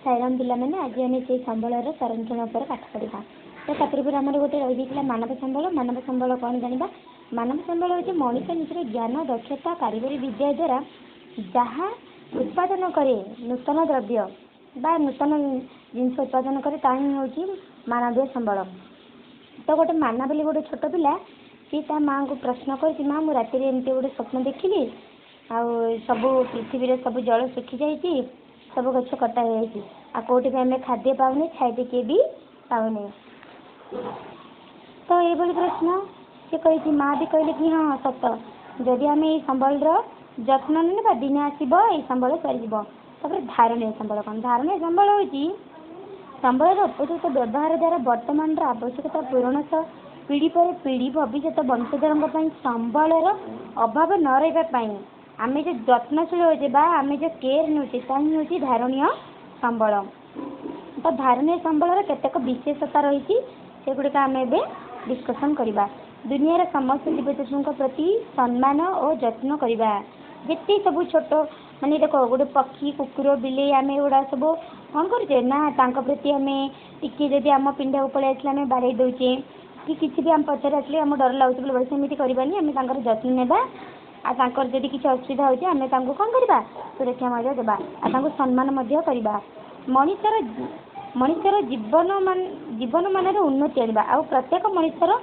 साईराम पिला मैंने आज आम से संबलर संरक्षण पर पाठ पढ़ा। तो तापर आमर गोटे रही मानव संबल कौन जाना। मानव संबल हूँ मनीष निजर ज्ञान दक्षता कारीगरी विद्या द्वारा जहाँ उत्पादन करे नूतन द्रव्य बा नूतन जिनस उत्पादन करे ता ही हूँ मानवीय संबल। तो गोटे माना बोली गोटे छोट पिला सी ता माँ को प्रश्न कर माँ मुझे राति एमती गोटे स्वप्न देखिली सबू पृथ्वी सब जल सुखी जाइए सब गछ कटा आ कौटी आम खाद्य पाऊने खाइदे किए भी पाऊने। तो ये प्रश्न से कही माँ भी कहले कि हाँ सत जदि आम ये संबल जत्न ना दिने आसब ये संबल सर धारणीय संबल कौन धारणीय संबल हूँ संबल उपयुक्त व्यवहार द्वारा वर्तमान आवश्यकता पूरण सह पीढ़ी पर पीढ़ी भविष्य वंशधर संबलर अभाव न रही आम जो जत्नशील होचे आम जो केयर नौचे हूँ धारणीय संबल। तो धारणीय संबलर केतेक विशेषता रही सेगुड़िक आम ए डिस्कसन करवा। दुनिया समस्त जीवजंतु प्रति सम्मान और जत्न करवा जिते सब छोट माने देख गोटे पक्षी कुकुर बिले आम एगुड़ा सब कौन करुचे ना प्रति आम टी जदि आम पिंडा पलि आसले आम बाड़े दौचे कि किसी भी आम पचार आसले आम डर लगुच बोले सेमती करवानी आम जत्न नेबा आर जदि किसी असुविधा होती आम कौन करवा सुरक्षा देवा आ सम्मान करवा। मनुष्यर जीवन मान उन्नति आने आ प्रत्येक मनुष्यर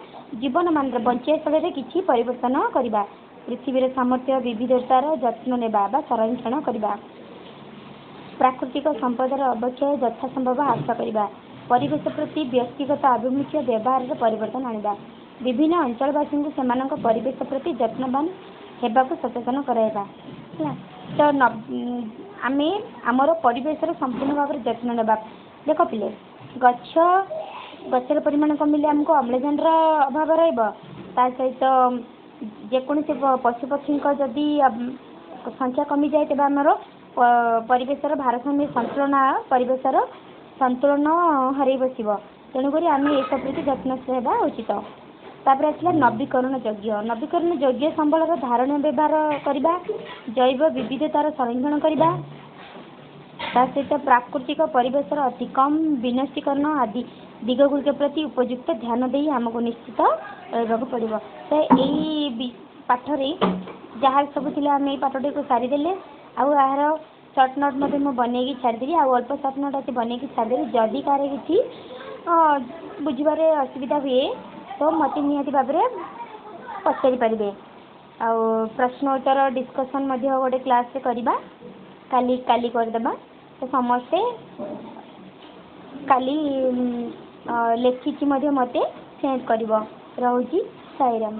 जीवन मान बंचिया स्थल किसी परिवर्तन करवा पृथ्वी सामर्थ्य विविधतार जत्न नेबा संरक्षण करवा प्राकृतिक संपदर अवक्षय यथासंभव ह्रास करवा परिवेश प्रति व्यक्तिगत आभिमुख्य व्यवहार परिवर्तन आने विभिन्न अंचलवासी से परिवेश प्रति जत्नवान होगा सचेतन कराइबा। तो आम आमर परिवेश संपूर्ण भाव में जत्न नेबा। देख पिले गचर परिमाण कमिले आमको अम्लजान अभाव रहा सहित जेकोसी पशुपक्षी जदि संख्या कमी जाए तेज आमर परिवेशर भारसाम्य संतुलन परिवेशर संतुलन हर बस तेणुक आम ए सब प्रति जत्नशील होगा उचित। तापर आसला नवीकरण योग्य संबलर धारण व्यवहार करवा जैव विविधतार संरक्षण करवा सहित प्राकृतिक परिवेशर अति कम विनष्टीकरण आदि दिगगुड़िक प्रति उपयुक्त ध्यान दे आमको निश्चित रहा पड़ो। तो यही पाठरे जहाँ सब थी आम पाठटी को सारीदे आर सर्ट नोट बनई छाड़देवी अल्प सर्ट नोट अच्छे बनई छाड़देवी जदि कार कि बुझे असुविधा हुए तो मत निहती भाव में पचारि पारे आ प्रश्नोत्तर डिस्कसन गोटे क्लास करवा काली करदे। तो समस्ते काली लेखिकी मत सेंड कर। रहुची साईराम।